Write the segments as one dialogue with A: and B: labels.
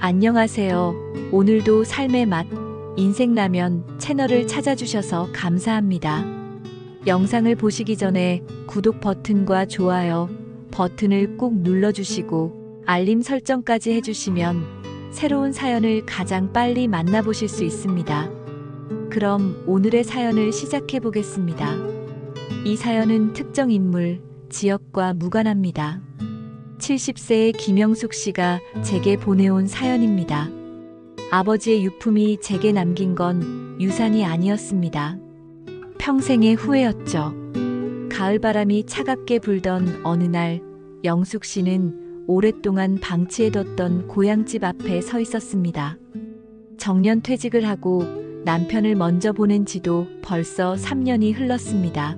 A: 안녕하세요. 오늘도 삶의 맛, 인생라면 채널을 찾아주셔서 감사합니다. 영상을 보시기 전에 구독 버튼과 좋아요 버튼을 꼭 눌러주시고 알림 설정까지 해주시면 새로운 사연을 가장 빨리 만나보실 수 있습니다. 그럼 오늘의 사연을 시작해 보겠습니다. 이 사연은 특정 인물, 지역과 무관합니다. 70세의 김영숙 씨가 제게 보내온 사연입니다. 아버지의 유품이 제게 남긴 건 유산이 아니었습니다. 평생의 후회였죠. 가을바람이 차갑게 불던 어느 날, 영숙 씨는 오랫동안 방치해뒀던 고향집 앞에 서 있었습니다. 정년 퇴직을 하고 남편을 먼저 보낸 지도 벌써 3년이 흘렀습니다.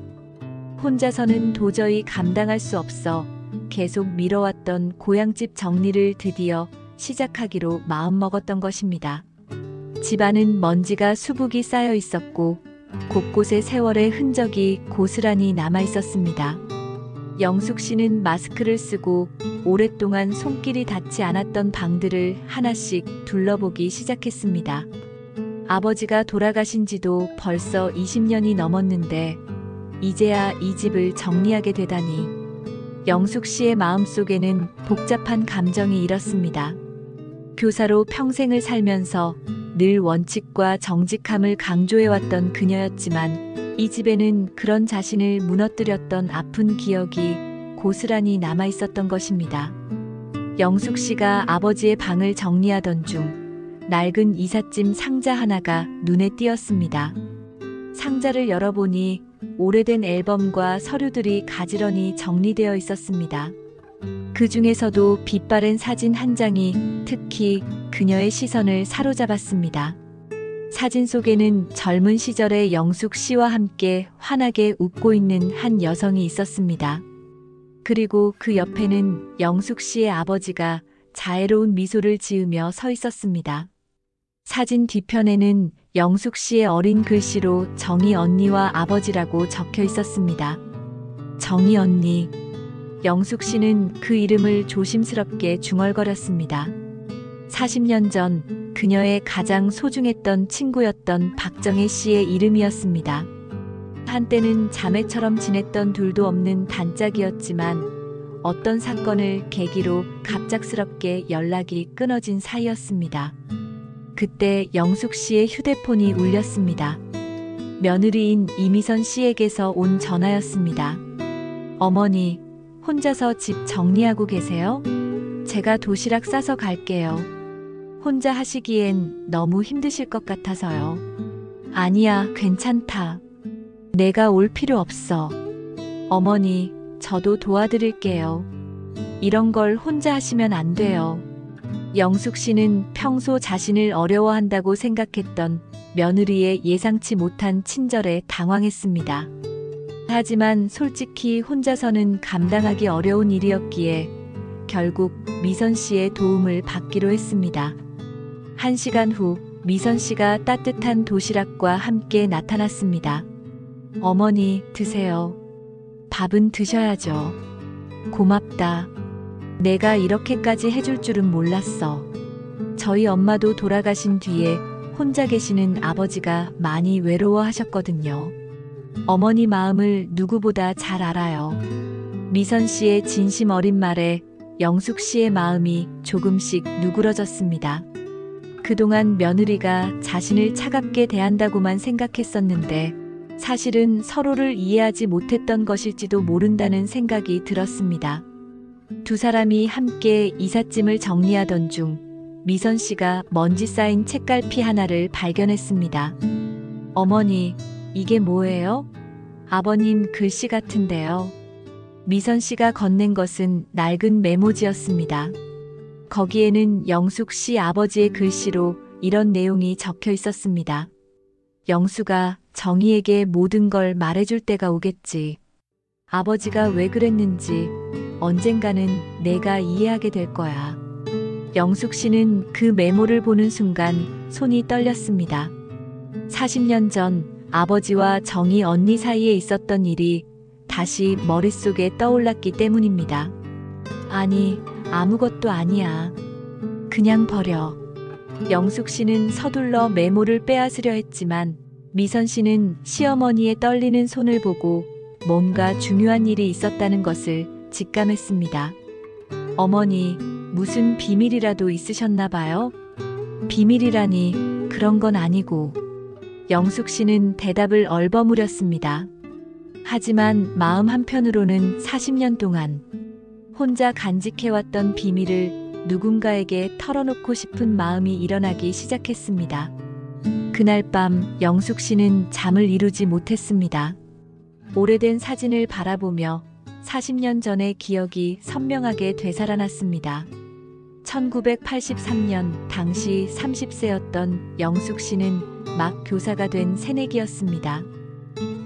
A: 혼자서는 도저히 감당할 수 없어 계속 미뤄왔던 고향집 정리를 드디어 시작하기로 마음먹었던 것입니다. 집안은 먼지가 수북이 쌓여 있었고 곳곳에 세월의 흔적이 고스란히 남아 있었습니다. 영숙 씨는 마스크를 쓰고 오랫동안 손길이 닿지 않았던 방들을 하나씩 둘러보기 시작했습니다. 아버지가 돌아가신 지도 벌써 20년이 넘었는데 이제야 이 집을 정리하게 되다니 영숙 씨의 마음속에는 복잡한 감정이 일었습니다. 교사로 평생을 살면서 늘 원칙과 정직함을 강조해왔던 그녀였지만 이 집에는 그런 자신을 무너뜨렸던 아픈 기억이 고스란히 남아있었던 것입니다. 영숙 씨가 아버지의 방을 정리하던 중 낡은 이삿짐 상자 하나가 눈에 띄었습니다. 상자를 열어보니 오래된 앨범과 서류들이 가지런히 정리되어 있었습니다. 그 중에서도 빛바랜 사진 한 장이 특히 그녀의 시선을 사로잡았습니다. 사진 속에는 젊은 시절의 영숙 씨와 함께 환하게 웃고 있는 한 여성이 있었습니다. 그리고 그 옆에는 영숙 씨의 아버지가 자애로운 미소를 지으며 서 있었습니다. 사진 뒤편에는 영숙 씨의 어린 글씨로 정희 언니와 아버지라고 적혀 있었습니다. 정희 언니. 영숙 씨는 그 이름을 조심스럽게 중얼거렸습니다. 40년 전 그녀의 가장 소중했던 친구였던 박정혜 씨의 이름이었습니다. 한때는 자매처럼 지냈던 둘도 없는 단짝이었지만 어떤 사건을 계기로 갑작스럽게 연락이 끊어진 사이였습니다. 그때 영숙 씨의 휴대폰이 울렸습니다. 며느리인 이미선 씨에게서 온 전화였습니다. 어머니, 혼자서 집 정리하고 계세요? 제가 도시락 싸서 갈게요. 혼자 하시기엔 너무 힘드실 것 같아서요. 아니야, 괜찮다. 내가 올 필요 없어. 어머니, 저도 도와드릴게요. 이런 걸 혼자 하시면 안 돼요. 영숙 씨는 평소 자신을 어려워한다고 생각했던 며느리의 예상치 못한 친절에 당황했습니다. 하지만 솔직히 혼자서는 감당하기 어려운 일이었기에 결국 미선 씨의 도움을 받기로 했습니다. 1시간 후 미선 씨가 따뜻한 도시락과 함께 나타났습니다. 어머니, 드세요. 밥은 드셔야죠. 고맙다. 내가 이렇게까지 해줄 줄은 몰랐어. 저희 엄마도 돌아가신 뒤에 혼자 계시는 아버지가 많이 외로워하셨거든요. 어머니 마음을 누구보다 잘 알아요. 미선 씨의 진심 어린 말에 영숙 씨의 마음이 조금씩 누그러졌습니다. 그동안 며느리가 자신을 차갑게 대한다고만 생각했었는데 사실은 서로를 이해하지 못했던 것일지도 모른다는 생각이 들었습니다. 두 사람이 함께 이삿짐을 정리하던 중 미선 씨가 먼지 쌓인 책갈피 하나를 발견했습니다. 어머니, 이게 뭐예요? 아버님 글씨 같은데요. 미선 씨가 건넨 것은 낡은 메모지였습니다. 거기에는 영숙 씨 아버지의 글씨로 이런 내용이 적혀 있었습니다. 영숙아, 정희에게 모든 걸 말해줄 때가 오겠지. 아버지가 왜 그랬는지 언젠가는 내가 이해하게 될 거야. 영숙 씨는 그 메모를 보는 순간 손이 떨렸습니다. 40년 전 아버지와 정희 언니 사이에 있었던 일이 다시 머릿속에 떠올랐기 때문입니다. 아니, 아무것도 아니야. 그냥 버려. 영숙 씨는 서둘러 메모를 빼앗으려 했지만 미선 씨는 시어머니의 떨리는 손을 보고 뭔가 중요한 일이 있었다는 것을 직감했습니다. 어머니, 무슨 비밀이라도 있으셨나 봐요? 비밀이라니 그런 건 아니고. 영숙 씨는 대답을 얼버무렸습니다. 하지만 마음 한편으로는 40년 동안 혼자 간직해왔던 비밀을 누군가에게 털어놓고 싶은 마음이 일어나기 시작했습니다. 그날 밤 영숙 씨는 잠을 이루지 못했습니다. 오래된 사진을 바라보며 40년 전의 기억이 선명하게 되살아났습니다. 1983년 당시 30세였던 영숙 씨는 막 교사가 된 새내기였습니다.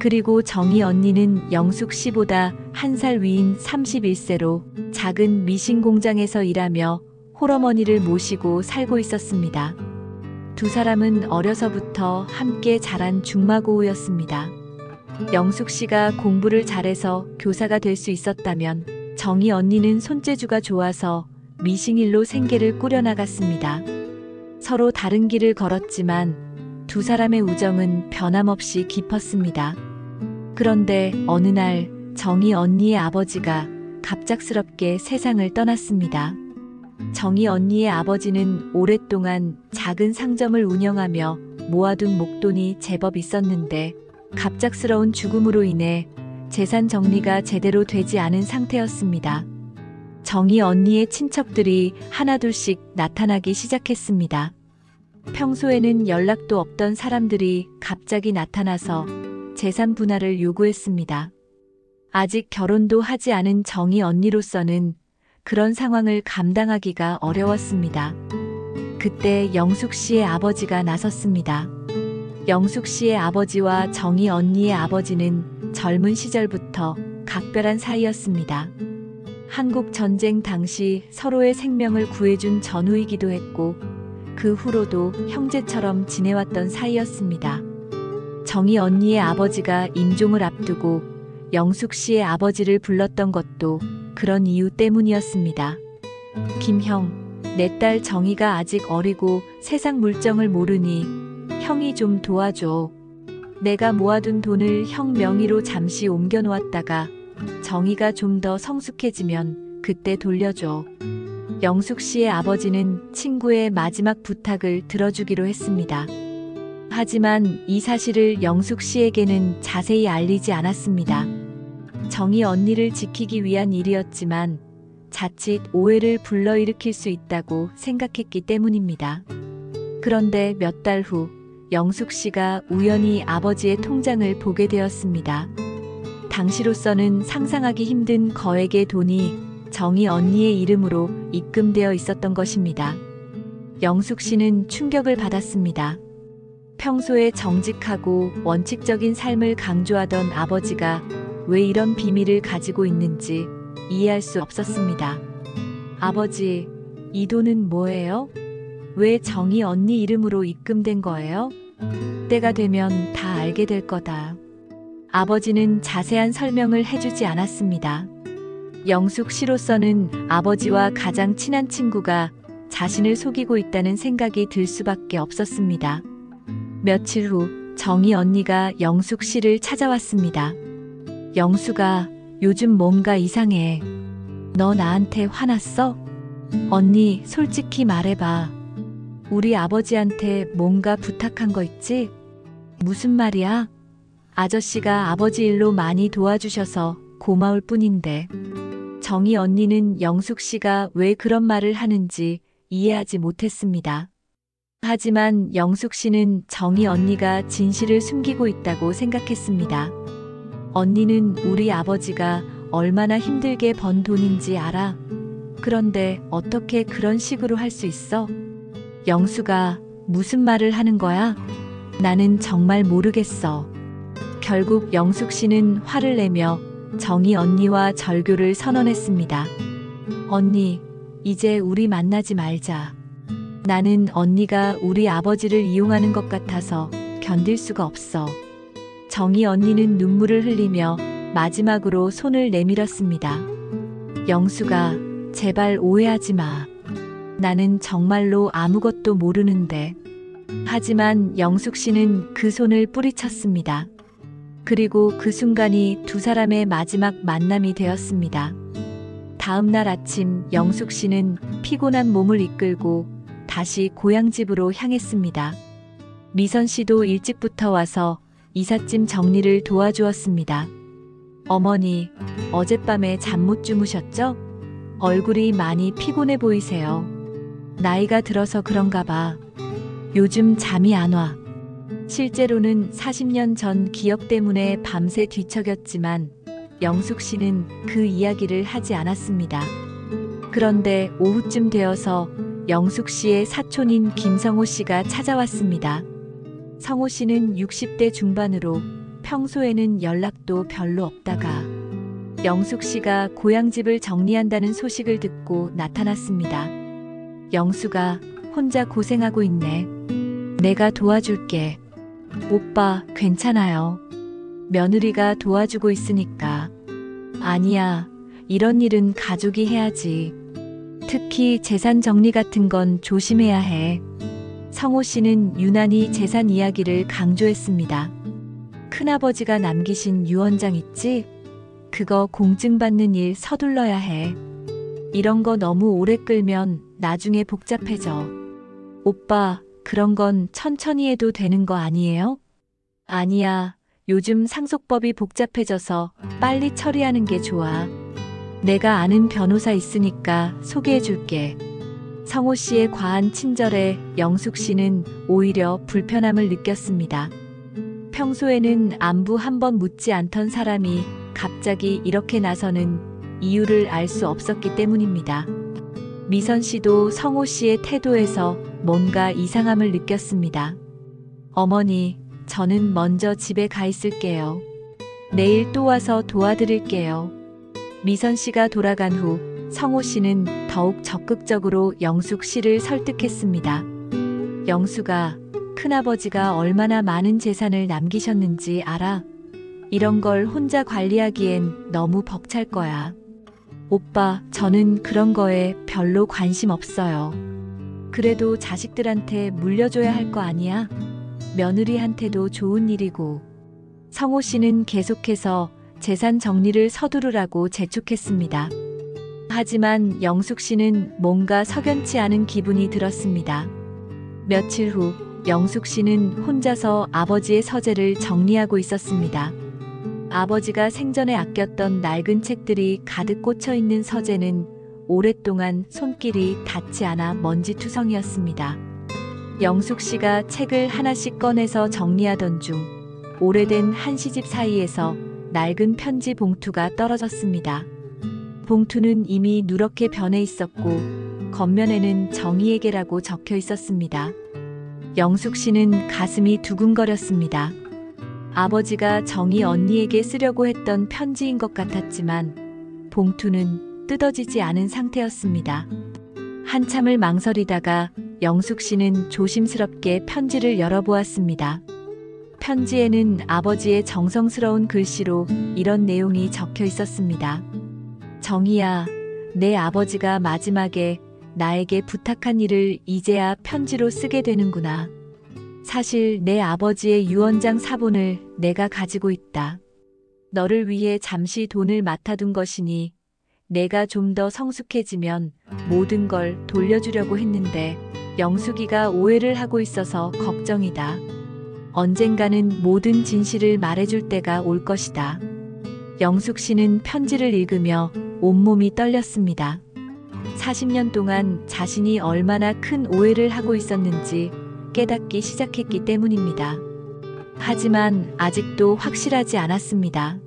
A: 그리고 정희 언니는 영숙 씨보다 1살 위인 31세로 작은 미신 공장에서 일하며 홀어머니를 모시고 살고 있었습니다. 두 사람은 어려서부터 함께 자란 중마고우였습니다. 영숙 씨가 공부를 잘해서 교사가 될 수 있었다면 정희 언니는 손재주가 좋아서 미싱일로 생계를 꾸려나갔습니다. 서로 다른 길을 걸었지만 두 사람의 우정은 변함없이 깊었습니다. 그런데 어느 날 정희 언니의 아버지가 갑작스럽게 세상을 떠났습니다. 정희 언니의 아버지는 오랫동안 작은 상점을 운영하며 모아둔 목돈이 제법 있었는데 갑작스러운 죽음으로 인해 재산 정리가 제대로 되지 않은 상태였습니다. 정희 언니의 친척들이 하나둘씩 나타나기 시작했습니다. 평소에는 연락도 없던 사람들이 갑자기 나타나서 재산 분할을 요구했습니다. 아직 결혼도 하지 않은 정희 언니로서는 그런 상황을 감당하기가 어려웠습니다. 그때 영숙 씨의 아버지가 나섰습니다. 영숙 씨의 아버지와 정희 언니의 아버지는 젊은 시절부터 각별한 사이였습니다. 한국 전쟁 당시 서로의 생명을 구해준 전우이기도 했고 그 후로도 형제처럼 지내왔던 사이였습니다. 정희 언니의 아버지가 임종을 앞두고 영숙 씨의 아버지를 불렀던 것도 그런 이유 때문이었습니다. 김형, 내 딸 정희가 아직 어리고 세상 물정을 모르니 형이 좀 도와줘. 내가 모아둔 돈을 형 명의로 잠시 옮겨놓았다가 정희가 좀 더 성숙해지면 그때 돌려줘. 영숙 씨의 아버지는 친구의 마지막 부탁을 들어주기로 했습니다. 하지만 이 사실을 영숙 씨에게는 자세히 알리지 않았습니다. 정희 언니를 지키기 위한 일이었지만 자칫 오해를 불러일으킬 수 있다고 생각했기 때문입니다. 그런데 몇 달 후 영숙 씨가 우연히 아버지의 통장을 보게 되었습니다. 당시로서는 상상하기 힘든 거액의 돈이 정희 언니의 이름으로 입금되어 있었던 것입니다. 영숙 씨는 충격을 받았습니다. 평소에 정직하고 원칙적인 삶을 강조하던 아버지가 왜 이런 비밀을 가지고 있는지 이해할 수 없었습니다. 아버지, 이 돈은 뭐예요? 왜 정희 언니 이름으로 입금된 거예요? 때가 되면 다 알게 될 거다. 아버지는 자세한 설명을 해주지 않았습니다. 영숙 씨로서는 아버지와 가장 친한 친구가 자신을 속이고 있다는 생각이 들 수밖에 없었습니다. 며칠 후 정희 언니가 영숙 씨를 찾아왔습니다. 영숙아, 요즘 뭔가 이상해. 너 나한테 화났어? 언니, 솔직히 말해봐. 우리 아버지한테 뭔가 부탁한 거 있지? 무슨 말이야? 아저씨가 아버지 일로 많이 도와주셔서 고마울 뿐인데. 정희 언니는 영숙 씨가 왜 그런 말을 하는지 이해하지 못했습니다. 하지만 영숙 씨는 정희 언니가 진실을 숨기고 있다고 생각했습니다. 언니는 우리 아버지가 얼마나 힘들게 번 돈인지 알아. 그런데 어떻게 그런 식으로 할 수 있어? 영숙아, 무슨 말을 하는 거야? 나는 정말 모르겠어. 결국 영숙 씨는 화를 내며 정희 언니와 절교를 선언했습니다. 언니, 이제 우리 만나지 말자. 나는 언니가 우리 아버지를 이용하는 것 같아서 견딜 수가 없어. 정희 언니는 눈물을 흘리며 마지막으로 손을 내밀었습니다. 영숙아, 제발 오해하지 마. 나는 정말로 아무것도 모르는데. 하지만 영숙 씨는 그 손을 뿌리쳤습니다. 그리고 그 순간이 두 사람의 마지막 만남이 되었습니다. 다음 날 아침 영숙 씨는 피곤한 몸을 이끌고 다시 고향집으로 향했습니다. 미선 씨도 일찍부터 와서 이삿짐 정리를 도와주었습니다. 어머니, 어젯밤에 잠 못 주무셨죠? 얼굴이 많이 피곤해 보이세요. 나이가 들어서 그런가 봐. 요즘 잠이 안 와. 실제로는 40년 전 기억 때문에 밤새 뒤척였지만 영숙 씨는 그 이야기를 하지 않았습니다. 그런데 오후쯤 되어서 영숙 씨의 사촌인 김성호 씨가 찾아왔습니다. 성호 씨는 60대 중반으로 평소에는 연락도 별로 없다가 영숙 씨가 고향집을 정리한다는 소식을 듣고 나타났습니다. 영숙아, 혼자 고생하고 있네. 내가 도와줄게. 오빠, 괜찮아요. 며느리가 도와주고 있으니까. 아니야, 이런 일은 가족이 해야지. 특히 재산 정리 같은 건 조심해야 해. 성호 씨는 유난히 재산 이야기를 강조했습니다. 큰아버지가 남기신 유언장 있지? 그거 공증받는 일 서둘러야 해. 이런 거 너무 오래 끌면 나중에 복잡해져. 오빠, 그런 건 천천히 해도 되는 거 아니에요? 아니야, 요즘 상속법이 복잡해져서 빨리 처리하는 게 좋아. 내가 아는 변호사 있으니까 소개해 줄게. 성호 씨의 과한 친절에 영숙 씨는 오히려 불편함을 느꼈습니다. 평소에는 안부 한 번 묻지 않던 사람이 갑자기 이렇게 나서는 이유를 알 수 없었기 때문입니다. 미선 씨도 성호 씨의 태도에서 뭔가 이상함을 느꼈습니다. 어머니, 저는 먼저 집에 가 있을게요. 내일 또 와서 도와드릴게요. 미선 씨가 돌아간 후 성호 씨는 더욱 적극적으로 영숙 씨를 설득했습니다. 영숙아, 큰아버지가 얼마나 많은 재산을 남기셨는지 알아? 이런 걸 혼자 관리하기엔 너무 벅찰 거야. 오빠, 저는 그런 거에 별로 관심 없어요. 그래도 자식들한테 물려줘야 할 거 아니야? 며느리한테도 좋은 일이고. 성호 씨는 계속해서 재산 정리를 서두르라고 재촉했습니다. 하지만 영숙 씨는 뭔가 석연치 않은 기분이 들었습니다. 며칠 후 영숙 씨는 혼자서 아버지의 서재를 정리하고 있었습니다. 아버지가 생전에 아꼈던 낡은 책들이 가득 꽂혀 있는 서재는 오랫동안 손길이 닿지 않아 먼지투성이었습니다. 영숙 씨가 책을 하나씩 꺼내서 정리하던 중 오래된 한시집 사이에서 낡은 편지 봉투가 떨어졌습니다. 봉투는 이미 누렇게 변해 있었고 겉면에는 정희에게라고 적혀 있었습니다. 영숙 씨는 가슴이 두근거렸습니다. 아버지가 정희 언니에게 쓰려고 했던 편지인 것 같았지만 봉투는 뜯어지지 않은 상태였습니다. 한참을 망설이다가 영숙 씨는 조심스럽게 편지를 열어보았습니다. 편지에는 아버지의 정성스러운 글씨로 이런 내용이 적혀 있었습니다. 정희야, 내 아버지가 마지막에 나에게 부탁한 일을 이제야 편지로 쓰게 되는구나. 사실 내 아버지의 유언장 사본을 내가 가지고 있다. 너를 위해 잠시 돈을 맡아둔 것이니 내가 좀 더 성숙해지면 모든 걸 돌려주려고 했는데 영숙이가 오해를 하고 있어서 걱정이다. 언젠가는 모든 진실을 말해줄 때가 올 것이다. 영숙 씨는 편지를 읽으며 온몸이 떨렸습니다. 40년 동안 자신이 얼마나 큰 오해를 하고 있었는지 깨닫기 시작했기 때문입니다. 하지만 아직도 확실하지 않았습니다.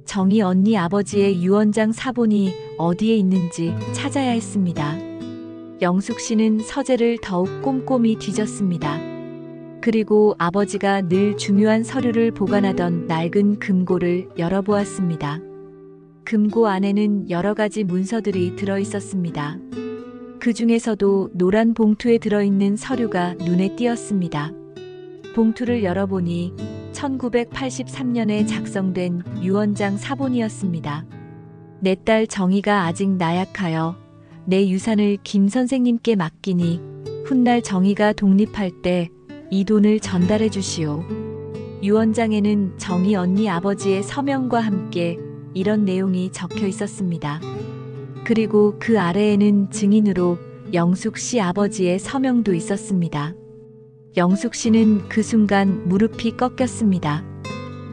A: 정희 언니 아버지의 유언장 사본이 어디에 있는지 찾아야 했습니다. 영숙 씨는 서재를 더욱 꼼꼼히 뒤졌습니다. 그리고 아버지가 늘 중요한 서류를 보관하던 낡은 금고를 열어보았습니다. 금고 안에는 여러 가지 문서들이 들어 있었습니다. 그 중에서도 노란 봉투에 들어있는 서류가 눈에 띄었습니다. 봉투를 열어보니 1983년에 작성된 유언장 사본이었습니다. 내 딸 정희가 아직 나약하여 내 유산을 김 선생님께 맡기니 훗날 정희가 독립할 때 이 돈을 전달해 주시오. 유언장에는 정희 언니 아버지의 서명과 함께 이런 내용이 적혀 있었습니다. 그리고 그 아래에는 증인으로 영숙 씨 아버지의 서명도 있었습니다. 영숙 씨는 그 순간 무릎이 꺾였습니다.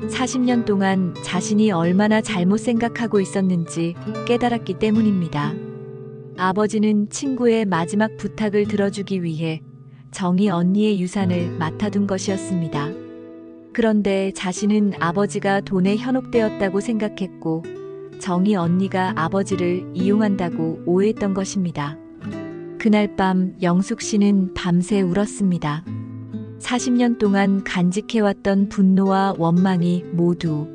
A: 40년 동안 자신이 얼마나 잘못 생각하고 있었는지 깨달았기 때문입니다. 아버지는 친구의 마지막 부탁을 들어주기 위해 정희 언니의 유산을 맡아둔 것이었습니다. 그런데 자신은 아버지가 돈에 현혹되었다고 생각했고 정희 언니가 아버지를 이용한다고 오해했던 것입니다. 그날 밤 영숙 씨는 밤새 울었습니다. 40년 동안 간직해왔던 분노와 원망이 모두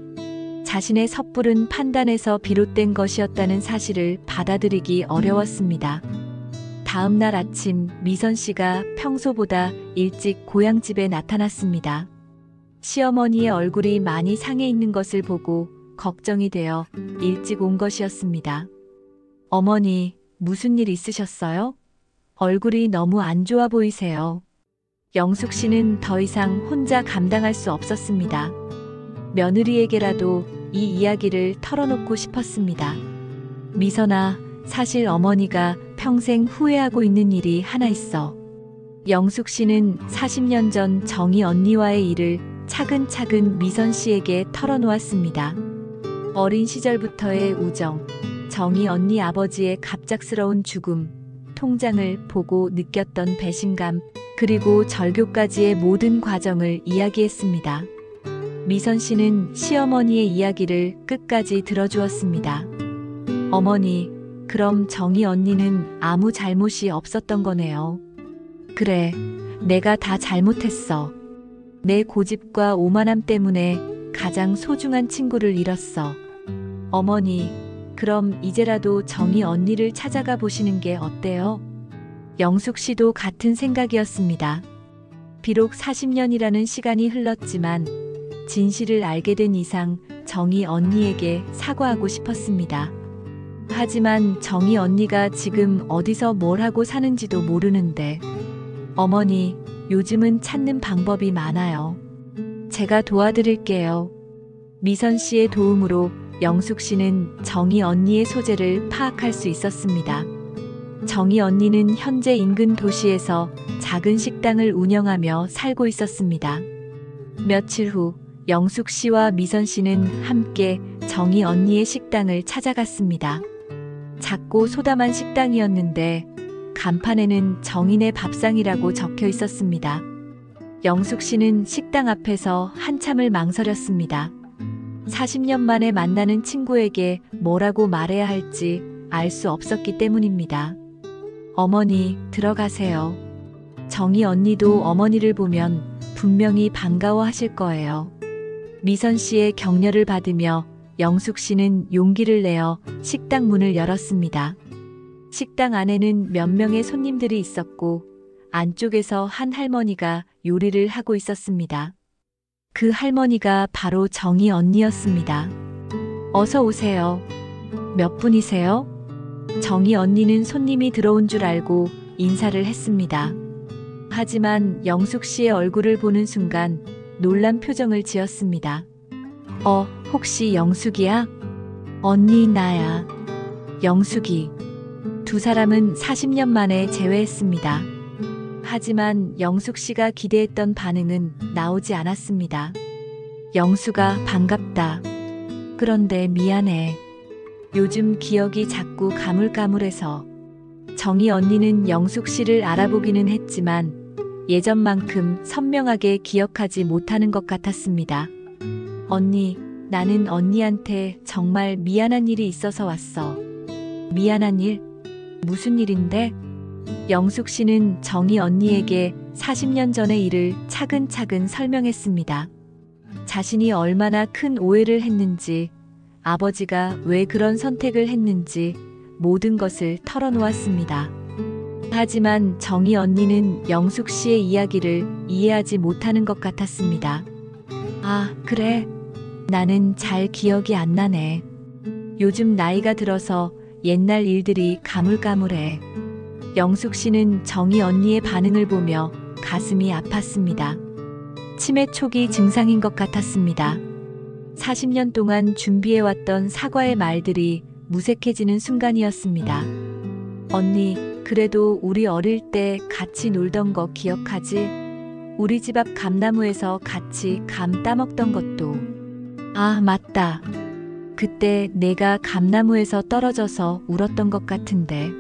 A: 자신의 섣부른 판단에서 비롯된 것이었다는 사실을 받아들이기 어려웠습니다. 다음 날 아침 미선 씨가 평소보다 일찍 고향집에 나타났습니다. 시어머니의 얼굴이 많이 상해 있는 것을 보고 걱정이 되어 일찍 온 것이었습니다. 어머니, 무슨 일 있으셨어요? 얼굴이 너무 안 좋아 보이세요. 영숙 씨는 더 이상 혼자 감당할 수 없었습니다. 며느리에게라도 이 이야기를 털어놓고 싶었습니다. 미선아, 사실 어머니가 평생 후회하고 있는 일이 하나 있어. 영숙 씨는 40년 전 정희 언니와의 일을 차근차근 미선 씨에게 털어놓았습니다. 어린 시절부터의 우정, 정희 언니 아버지의 갑작스러운 죽음, 통장을 보고 느꼈던 배신감, 그리고 절교까지의 모든 과정을 이야기했습니다. 미선 씨는 시어머니의 이야기를 끝까지 들어주었습니다. 어머니, 그럼 정희 언니는 아무 잘못이 없었던 거네요. 그래, 내가 다 잘못했어. 내 고집과 오만함 때문에 가장 소중한 친구를 잃었어. 어머니, 그럼 이제라도 정희 언니를 찾아가 보시는 게 어때요? 영숙 씨도 같은 생각이었습니다. 비록 40년이라는 시간이 흘렀지만 진실을 알게 된 이상 정희 언니에게 사과하고 싶었습니다. 하지만 정희 언니가 지금 어디서 뭘 하고 사는지도 모르는데. 어머니, 요즘은 찾는 방법이 많아요. 제가 도와드릴게요. 미선 씨의 도움으로 영숙 씨는 정희 언니의 소재를 파악할 수 있었습니다. 정희 언니는 현재 인근 도시에서 작은 식당을 운영하며 살고 있었습니다. 며칠 후 영숙 씨와 미선 씨는 함께 정희 언니의 식당을 찾아갔습니다. 작고 소담한 식당이었는데 간판에는 정인의 밥상이라고 적혀 있었습니다. 영숙 씨는 식당 앞에서 한참을 망설였습니다. 40년 만에 만나는 친구에게 뭐라고 말해야 할지 알 수 없었기 때문입니다. 어머니, 들어가세요. 정희 언니도 어머니를 보면 분명히 반가워하실 거예요. 미선 씨의 격려를 받으며 영숙 씨는 용기를 내어 식당 문을 열었습니다. 식당 안에는 몇 명의 손님들이 있었고 안쪽에서 한 할머니가 요리를 하고 있었습니다. 그 할머니가 바로 정희 언니였습니다. 어서 오세요. 몇 분이세요? 정희 언니는 손님이 들어온 줄 알고 인사를 했습니다. 하지만 영숙 씨의 얼굴을 보는 순간 놀란 표정을 지었습니다. 혹시 영숙이야? 언니, 나야. 영숙이. 두 사람은 40년 만에 재회했습니다. 하지만 영숙 씨가 기대했던 반응은 나오지 않았습니다. 영숙아, 반갑다. 그런데 미안해. 요즘 기억이 자꾸 가물가물해서. 정희 언니는 영숙 씨를 알아보기는 했지만 예전만큼 선명하게 기억하지 못하는 것 같았습니다. 언니, 나는 언니한테 정말 미안한 일이 있어서 왔어. 미안한 일? 무슨 일인데? 영숙 씨는 정희 언니에게 40년 전의 일을 차근차근 설명했습니다. 자신이 얼마나 큰 오해를 했는지, 아버지가 왜 그런 선택을 했는지 모든 것을 털어놓았습니다. 하지만 정희 언니는 영숙 씨의 이야기를 이해하지 못하는 것 같았습니다. 아, 그래. 나는 잘 기억이 안 나네. 요즘 나이가 들어서 옛날 일들이 가물가물해. 영숙 씨는 정희 언니의 반응을 보며 가슴이 아팠습니다. 치매 초기 증상인 것 같았습니다. 40년 동안 준비해왔던 사과의 말들이 무색해지는 순간이었습니다. 언니, 그래도 우리 어릴 때 같이 놀던 거 기억하지? 우리 집 앞 감나무에서 같이 감 따먹던 것도. 아, 맞다. 그때 내가 감나무에서 떨어져서 울었던 것 같은데.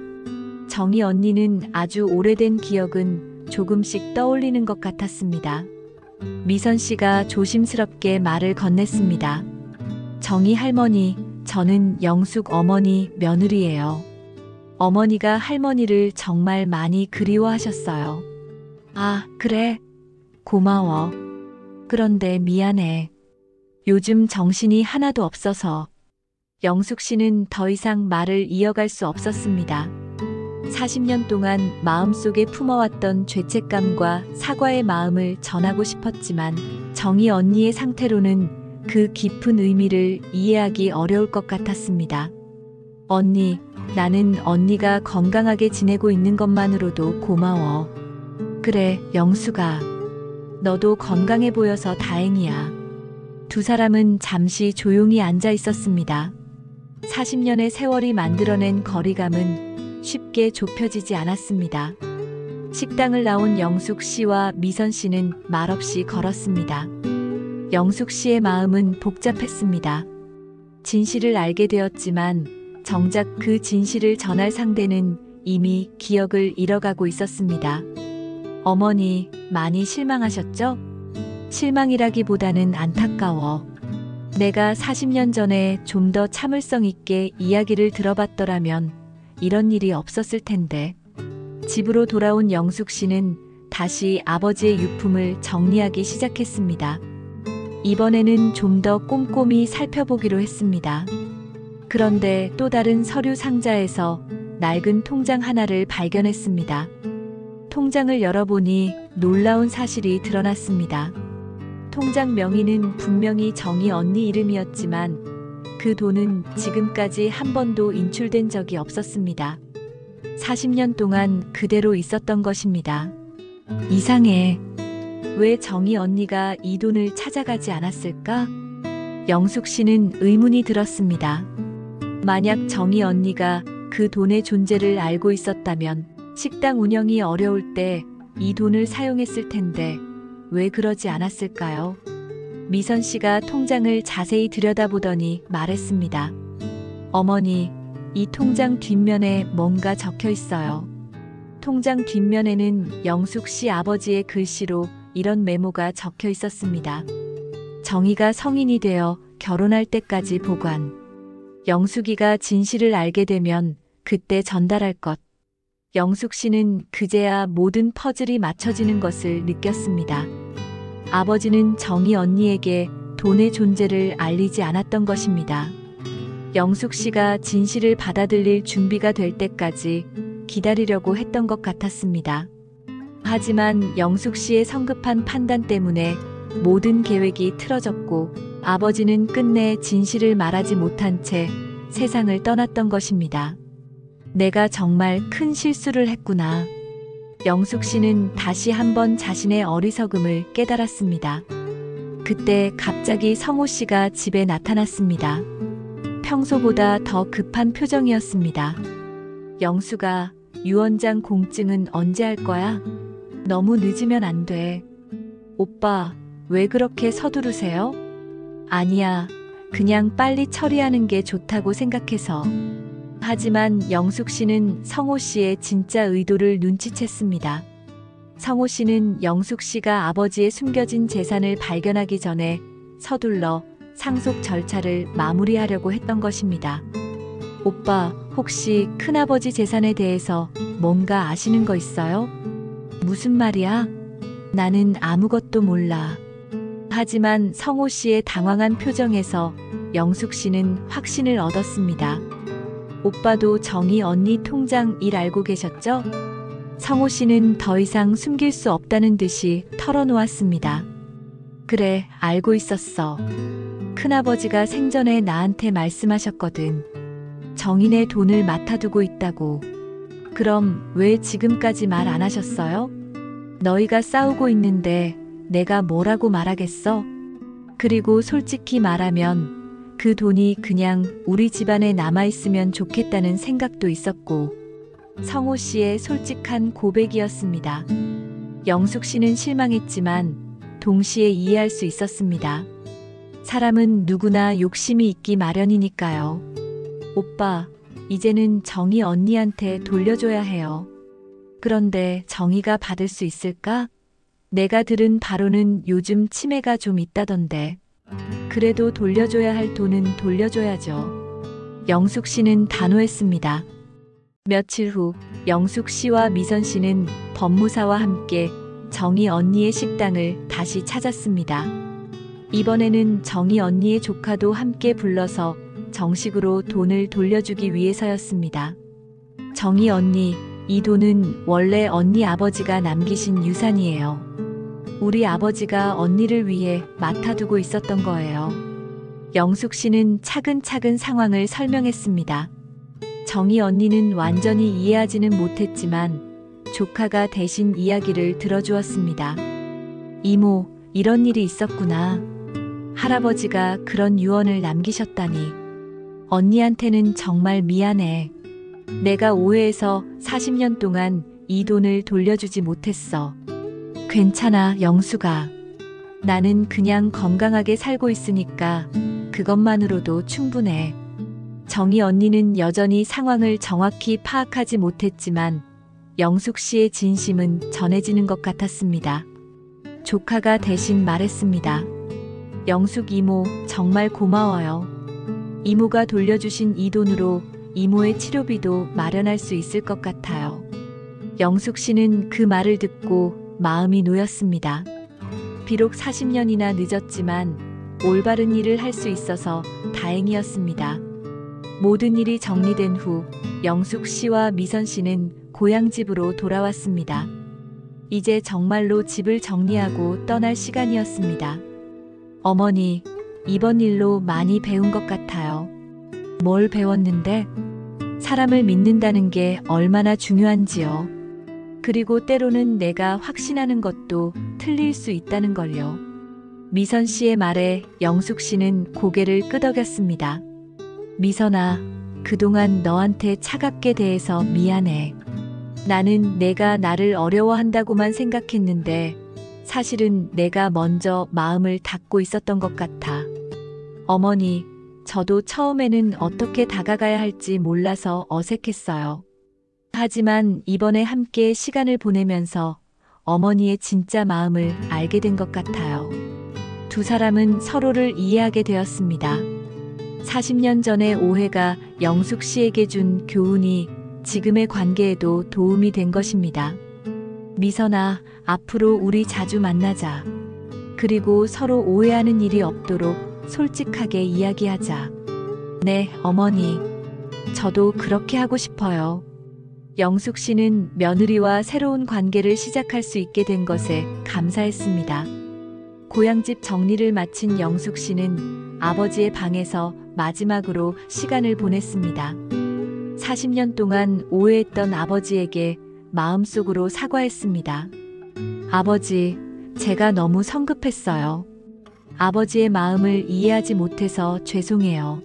A: 정희 언니는 아주 오래된 기억은 조금씩 떠올리는 것 같았습니다. 미선 씨가 조심스럽게 말을 건넸습니다. 정희 할머니, 저는 영숙 어머니 며느리예요. 어머니가 할머니를 정말 많이 그리워하셨어요. 아, 그래? 고마워. 그런데 미안해. 요즘 정신이 하나도 없어서. 영숙 씨는 더 이상 말을 이어갈 수 없었습니다. 40년 동안 마음속에 품어왔던 죄책감과 사과의 마음을 전하고 싶었지만 정희 언니의 상태로는 그 깊은 의미를 이해하기 어려울 것 같았습니다. 언니, 나는 언니가 건강하게 지내고 있는 것만으로도 고마워. 그래, 영숙아. 너도 건강해 보여서 다행이야. 두 사람은 잠시 조용히 앉아 있었습니다. 40년의 세월이 만들어낸 거리감은 쉽게 좁혀지지 않았습니다. 식당을 나온 영숙 씨와 미선 씨는 말없이 걸었습니다. 영숙 씨의 마음은 복잡했습니다. 진실을 알게 되었지만 정작 그 진실을 전할 상대는 이미 기억을 잃어가고 있었습니다. 어머니, 많이 실망하셨죠? 실망이라기보다는 안타까워. 내가 40년 전에 좀 더 참을성 있게 이야기를 들어봤더라면 이런 일이 없었을 텐데. 집으로 돌아온 영숙 씨는 다시 아버지의 유품을 정리하기 시작했습니다. 이번에는 좀 더 꼼꼼히 살펴보기로 했습니다. 그런데 또 다른 서류 상자에서 낡은 통장 하나를 발견했습니다. 통장을 열어보니 놀라운 사실이 드러났습니다. 통장 명의는 분명히 정희 언니 이름이었지만 그 돈은 지금까지 한 번도 인출된 적이 없었습니다. 40년 동안 그대로 있었던 것입니다. 이상해. 왜 정희 언니가 이 돈을 찾아가지 않았을까? 영숙 씨는 의문이 들었습니다. 만약 정희 언니가 그 돈의 존재를 알고 있었다면 식당 운영이 어려울 때 이 돈을 사용했을 텐데 왜 그러지 않았을까요? 미선 씨가 통장을 자세히 들여다보더니 말했습니다. 어머니, 이 통장 뒷면에 뭔가 적혀 있어요. 통장 뒷면에는 영숙 씨 아버지의 글씨로 이런 메모가 적혀 있었습니다. 정희가 성인이 되어 결혼할 때까지 보관. 영숙이가 진실을 알게 되면 그때 전달할 것. 영숙 씨는 그제야 모든 퍼즐이 맞춰지는 것을 느꼈습니다. 아버지는 정희 언니에게 돈의 존재를 알리지 않았던 것입니다. 영숙 씨가 진실을 받아들일 준비가 될 때까지 기다리려고 했던 것 같았습니다. 하지만 영숙 씨의 성급한 판단 때문에 모든 계획이 틀어졌고 아버지는 끝내 진실을 말하지 못한 채 세상을 떠났던 것입니다. 내가 정말 큰 실수를 했구나. 영숙 씨는 다시 한번 자신의 어리석음을 깨달았습니다. 그때 갑자기 성호 씨가 집에 나타났습니다. 평소보다 더 급한 표정이었습니다. 영숙아, 유언장 공증은 언제 할 거야? 너무 늦으면 안 돼. 오빠, 왜 그렇게 서두르세요? 아니야, 그냥 빨리 처리하는 게 좋다고 생각해서. 하지만 영숙 씨는 성호 씨의 진짜 의도를 눈치챘습니다. 성호 씨는 영숙 씨가 아버지의 숨겨진 재산을 발견하기 전에 서둘러 상속 절차를 마무리하려고 했던 것입니다. 오빠, 혹시 큰아버지 재산에 대해서 뭔가 아시는 거 있어요? 무슨 말이야? 나는 아무것도 몰라. 하지만 성호 씨의 당황한 표정에서 영숙 씨는 확신을 얻었습니다. 오빠도 정희 언니 통장 일 알고 계셨죠? 성호 씨는 더 이상 숨길 수 없다는 듯이 털어놓았습니다. 그래, 알고 있었어. 큰아버지가 생전에 나한테 말씀하셨거든. 정인의 돈을 맡아두고 있다고. 그럼 왜 지금까지 말 안 하셨어요? 너희가 싸우고 있는데 내가 뭐라고 말하겠어? 그리고 솔직히 말하면 그 돈이 그냥 우리 집안에 남아있으면 좋겠다는 생각도 있었고, 성호 씨의 솔직한 고백이었습니다. 영숙 씨는 실망했지만 동시에 이해할 수 있었습니다. 사람은 누구나 욕심이 있기 마련이니까요. 오빠, 이제는 정희 언니한테 돌려줘야 해요. 그런데 정희가 받을 수 있을까? 내가 들은 바로는 요즘 치매가 좀 있다던데. 그래도 돌려줘야 할 돈은 돌려줘야죠. 영숙 씨는 단호했습니다. 며칠 후 영숙 씨와 미선 씨는 법무사와 함께 정희 언니의 식당을 다시 찾았습니다. 이번에는 정희 언니의 조카도 함께 불러서 정식으로 돈을 돌려주기 위해서였습니다. 정희 언니, 이 돈은 원래 언니 아버지가 남기신 유산이에요. 우리 아버지가 언니를 위해 맡아두고 있었던 거예요. 영숙 씨는 차근차근 상황을 설명했습니다. 정희 언니는 완전히 이해하지는 못했지만 조카가 대신 이야기를 들어주었습니다. 이모, 이런 일이 있었구나. 할아버지가 그런 유언을 남기셨다니. 언니한테는 정말 미안해. 내가 오해해서 40년 동안 이 돈을 돌려주지 못했어. 괜찮아, 영숙아. 나는 그냥 건강하게 살고 있으니까 그것만으로도 충분해. 정희 언니는 여전히 상황을 정확히 파악하지 못했지만 영숙 씨의 진심은 전해지는 것 같았습니다. 조카가 대신 말했습니다. 영숙 이모, 정말 고마워요. 이모가 돌려주신 이 돈으로 이모의 치료비도 마련할 수 있을 것 같아요. 영숙 씨는 그 말을 듣고 마음이 놓였습니다. 비록 40년이나 늦었지만 올바른 일을 할 수 있어서 다행이었습니다. 모든 일이 정리된 후 영숙 씨와 미선 씨는 고향 집으로 돌아왔습니다. 이제 정말로 집을 정리하고 떠날 시간이었습니다. 어머니, 이번 일로 많이 배운 것 같아요. 뭘 배웠는데? 사람을 믿는다는 게 얼마나 중요한지요. 그리고 때로는 내가 확신하는 것도 틀릴 수 있다는 걸요. 미선 씨의 말에 영숙 씨는 고개를 끄덕였습니다. 미선아, 그동안 너한테 차갑게 대해서 미안해. 나는 내가 나를 어려워한다고만 생각했는데 사실은 내가 먼저 마음을 닫고 있었던 것 같아. 어머니, 저도 처음에는 어떻게 다가가야 할지 몰라서 어색했어요. 하지만 이번에 함께 시간을 보내면서 어머니의 진짜 마음을 알게 된 것 같아요. 두 사람은 서로를 이해하게 되었습니다. 40년 전의 오해가 영숙 씨에게 준 교훈이 지금의 관계에도 도움이 된 것입니다. 미선아, 앞으로 우리 자주 만나자. 그리고 서로 오해하는 일이 없도록 솔직하게 이야기하자. 네, 어머니. 저도 그렇게 하고 싶어요. 영숙 씨는 며느리와 새로운 관계를 시작할 수 있게 된 것에 감사했습니다. 고향집 정리를 마친 영숙 씨는 아버지의 방에서 마지막으로 시간을 보냈습니다. 40년 동안 오해했던 아버지에게 마음속으로 사과했습니다. 아버지, 제가 너무 성급했어요. 아버지의 마음을 이해하지 못해서 죄송해요.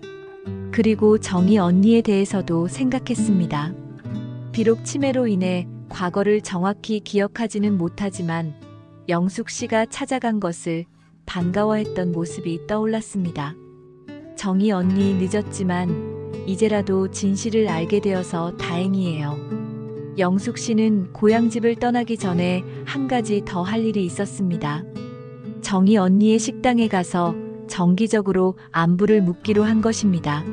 A: 그리고 정희 언니에 대해서도 생각했습니다. 비록 치매로 인해 과거를 정확히 기억하지는 못하지만 영숙 씨가 찾아간 것을 반가워했던 모습이 떠올랐습니다. 정희 언니 늦었지만 이제라도 진실을 알게 되어서 다행이에요. 영숙 씨는 고향집을 떠나기 전에 한 가지 더 할 일이 있었습니다. 정희 언니의 식당에 가서 정기적으로 안부를 묻기로 한 것입니다.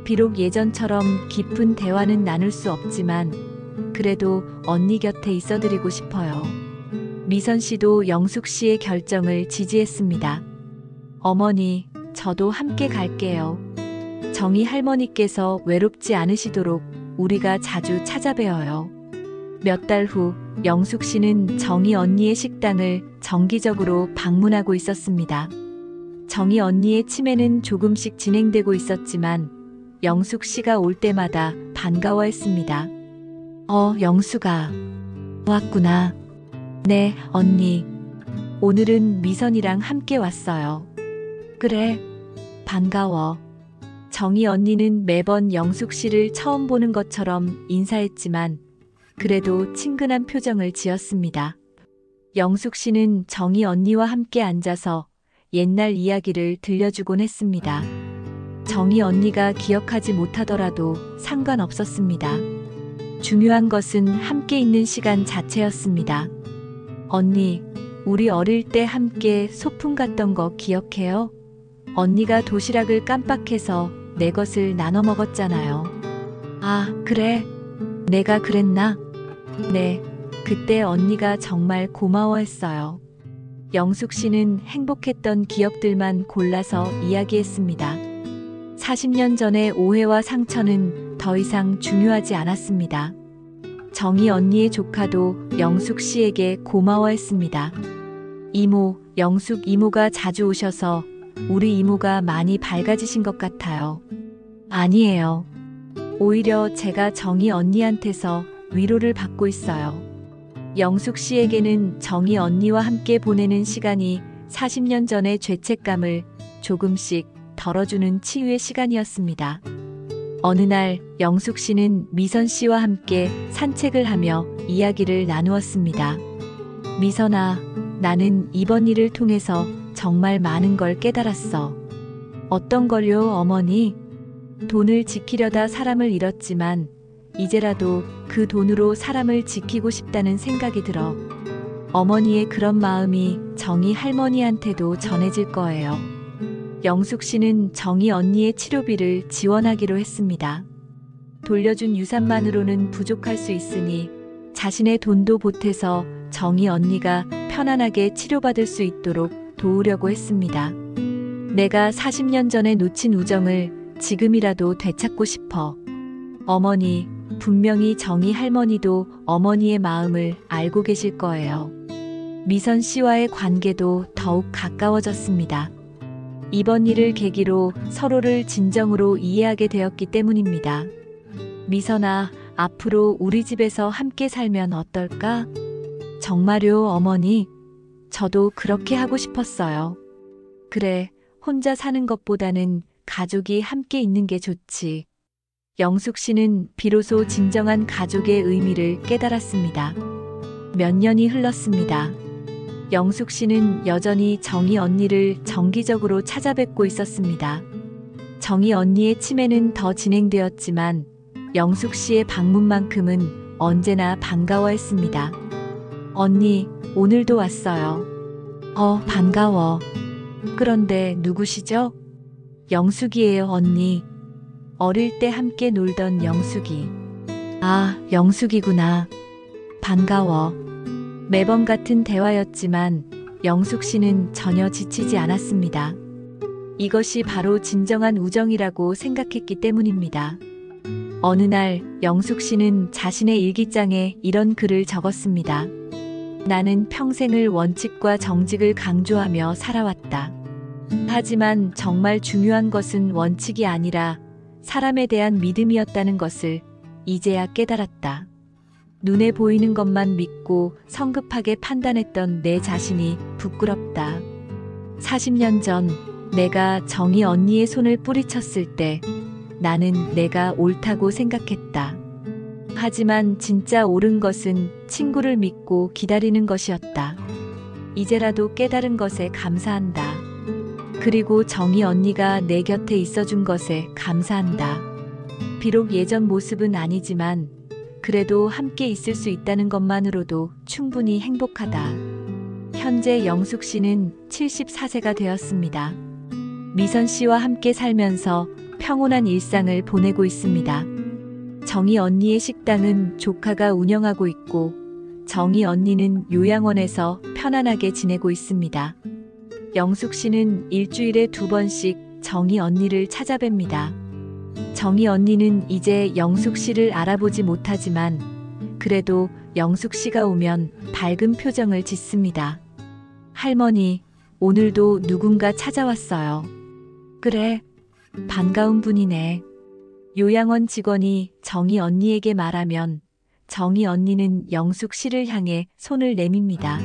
A: 비록 예전처럼 깊은 대화는 나눌 수 없지만 그래도 언니 곁에 있어드리고 싶어요. 미선 씨도 영숙 씨의 결정을 지지했습니다. 어머니, 저도 함께 갈게요. 정희 할머니께서 외롭지 않으시도록 우리가 자주 찾아뵈어요. 몇 달 후 영숙 씨는 정희 언니의 식당을 정기적으로 방문하고 있었습니다. 정희 언니의 치매는 조금씩 진행되고 있었지만 영숙 씨가 올 때마다 반가워했습니다. 영숙아, 왔구나. 네, 언니. 오늘은 미선이랑 함께 왔어요. 그래, 반가워. 정희 언니는 매번 영숙 씨를 처음 보는 것처럼 인사했지만 그래도 친근한 표정을 지었습니다. 영숙 씨는 정희 언니와 함께 앉아서 옛날 이야기를 들려주곤 했습니다. 정희 언니가 기억하지 못하더라도 상관없었습니다. 중요한 것은 함께 있는 시간 자체였습니다. 언니, 우리 어릴 때 함께 소풍 갔던 거 기억해요? 언니가 도시락을 깜빡해서 내 것을 나눠 먹었잖아요. 아, 그래. 내가 그랬나? 네, 그때 언니가 정말 고마워했어요. 영숙 씨는 행복했던 기억들만 골라서 이야기했습니다. 40년 전의 오해와 상처는 더 이상 중요하지 않았습니다. 정희 언니의 조카도 영숙 씨에게 고마워했습니다. 이모, 영숙 이모가 자주 오셔서 우리 이모가 많이 밝아지신 것 같아요. 아니에요. 오히려 제가 정희 언니한테서 위로를 받고 있어요. 영숙 씨에게는 정희 언니와 함께 보내는 시간이 40년 전의 죄책감을 조금씩 덜어주는 치유의 시간이었습니다. 어느 날 영숙 씨는 미선 씨와 함께 산책을 하며 이야기를 나누었습니다. 미선아, 나는 이번 일을 통해서 정말 많은 걸 깨달았어. 어떤 걸요, 어머니? 돈을 지키려다 사람을 잃었지만 이제라도 그 돈으로 사람을 지키고 싶다는 생각이 들어. 어머니의 그런 마음이 정희 할머니한테도 전해질 거예요. 영숙 씨는 정희 언니의 치료비를 지원하기로 했습니다. 돌려준 유산만으로는 부족할 수 있으니 자신의 돈도 보태서 정희 언니가 편안하게 치료받을 수 있도록 도우려고 했습니다. 내가 40년 전에 놓친 우정을 지금이라도 되찾고 싶어. 어머니, 분명히 정희 할머니도 어머니의 마음을 알고 계실 거예요. 미선 씨와의 관계도 더욱 가까워졌습니다. 이번 일을 계기로 서로를 진정으로 이해하게 되었기 때문입니다. 미선아, 앞으로 우리 집에서 함께 살면 어떨까? 정말요, 어머니? 저도 그렇게 하고 싶었어요. 그래, 혼자 사는 것보다는 가족이 함께 있는 게 좋지. 영숙 씨는 비로소 진정한 가족의 의미를 깨달았습니다. 몇 년이 흘렀습니다. 영숙 씨는 여전히 정희 언니를 정기적으로 찾아뵙고 있었습니다. 정희 언니의 치매는 더 진행되었지만 영숙 씨의 방문만큼은 언제나 반가워했습니다. 언니, 오늘도 왔어요. 반가워. 그런데 누구시죠? 영숙이에요, 언니. 어릴 때 함께 놀던 영숙이. 아, 영숙이구나. 반가워. 매번 같은 대화였지만 영숙 씨는 전혀 지치지 않았습니다. 이것이 바로 진정한 우정이라고 생각했기 때문입니다. 어느 날 영숙 씨는 자신의 일기장에 이런 글을 적었습니다. 나는 평생을 원칙과 정직을 강조하며 살아왔다. 하지만 정말 중요한 것은 원칙이 아니라 사람에 대한 믿음이었다는 것을 이제야 깨달았다. 눈에 보이는 것만 믿고 성급하게 판단했던 내 자신이 부끄럽다. 40년 전 내가 정희 언니의 손을 뿌리쳤을 때 나는 내가 옳다고 생각했다. 하지만 진짜 옳은 것은 친구를 믿고 기다리는 것이었다. 이제라도 깨달은 것에 감사한다. 그리고 정희 언니가 내 곁에 있어준 것에 감사한다. 비록 예전 모습은 아니지만 그래도 함께 있을 수 있다는 것만으로도 충분히 행복하다. 현재 영숙 씨는 74세가 되었습니다. 미선 씨와 함께 살면서 평온한 일상을 보내고 있습니다. 정희 언니의 식당은 조카가 운영하고 있고 정희 언니는 요양원에서 편안하게 지내고 있습니다. 영숙 씨는 일주일에 2번씩 정희 언니를 찾아뵙니다. 정희 언니는 이제 영숙 씨를 알아보지 못하지만 그래도 영숙 씨가 오면 밝은 표정을 짓습니다. 할머니, 오늘도 누군가 찾아왔어요. 그래, 반가운 분이네. 요양원 직원이 정희 언니에게 말하면 정희 언니는 영숙 씨를 향해 손을 내밉니다.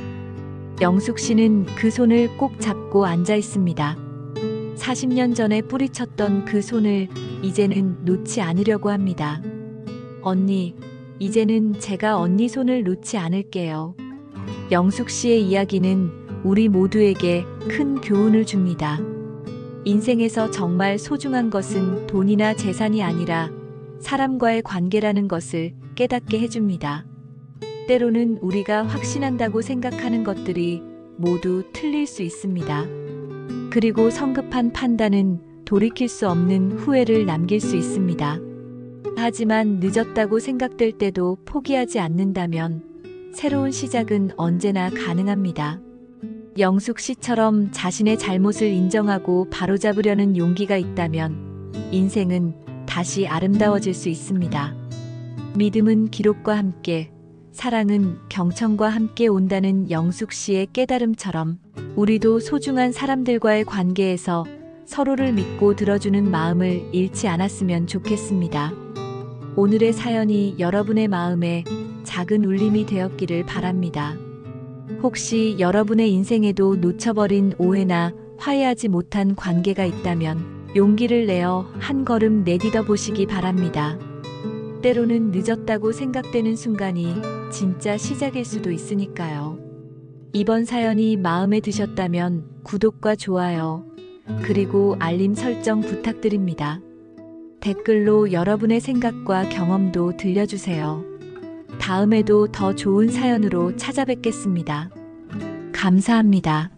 A: 영숙 씨는 그 손을 꼭 잡고 앉아 있습니다. 40년 전에 뿌리쳤던 그 손을 이제는 놓지 않으려고 합니다. 언니, 이제는 제가 언니 손을 놓지 않을게요. 영숙 씨의 이야기는 우리 모두에게 큰 교훈을 줍니다. 인생에서 정말 소중한 것은 돈이나 재산이 아니라 사람과의 관계라는 것을 깨닫게 해줍니다. 때로는 우리가 확신한다고 생각하는 것들이 모두 틀릴 수 있습니다. 그리고 성급한 판단은 돌이킬 수 없는 후회를 남길 수 있습니다. 하지만 늦었다고 생각될 때도 포기하지 않는다면 새로운 시작은 언제나 가능합니다. 영숙 씨처럼 자신의 잘못을 인정하고 바로잡으려는 용기가 있다면 인생은 다시 아름다워질 수 있습니다. 믿음은 기록과 함께, 사랑은 경청과 함께 온다는 영숙 씨의 깨달음처럼 우리도 소중한 사람들과의 관계에서 서로를 믿고 들어주는 마음을 잃지 않았으면 좋겠습니다. 오늘의 사연이 여러분의 마음에 작은 울림이 되었기를 바랍니다. 혹시 여러분의 인생에도 놓쳐버린 오해나 화해하지 못한 관계가 있다면 용기를 내어 한 걸음 내딛어 보시기 바랍니다. 때로는 늦었다고 생각되는 순간이 진짜 시작일 수도 있으니까요. 이번 사연이 마음에 드셨다면 구독과 좋아요, 그리고 알림 설정 부탁드립니다. 댓글로 여러분의 생각과 경험도 들려주세요. 다음에도 더 좋은 사연으로 찾아뵙겠습니다. 감사합니다.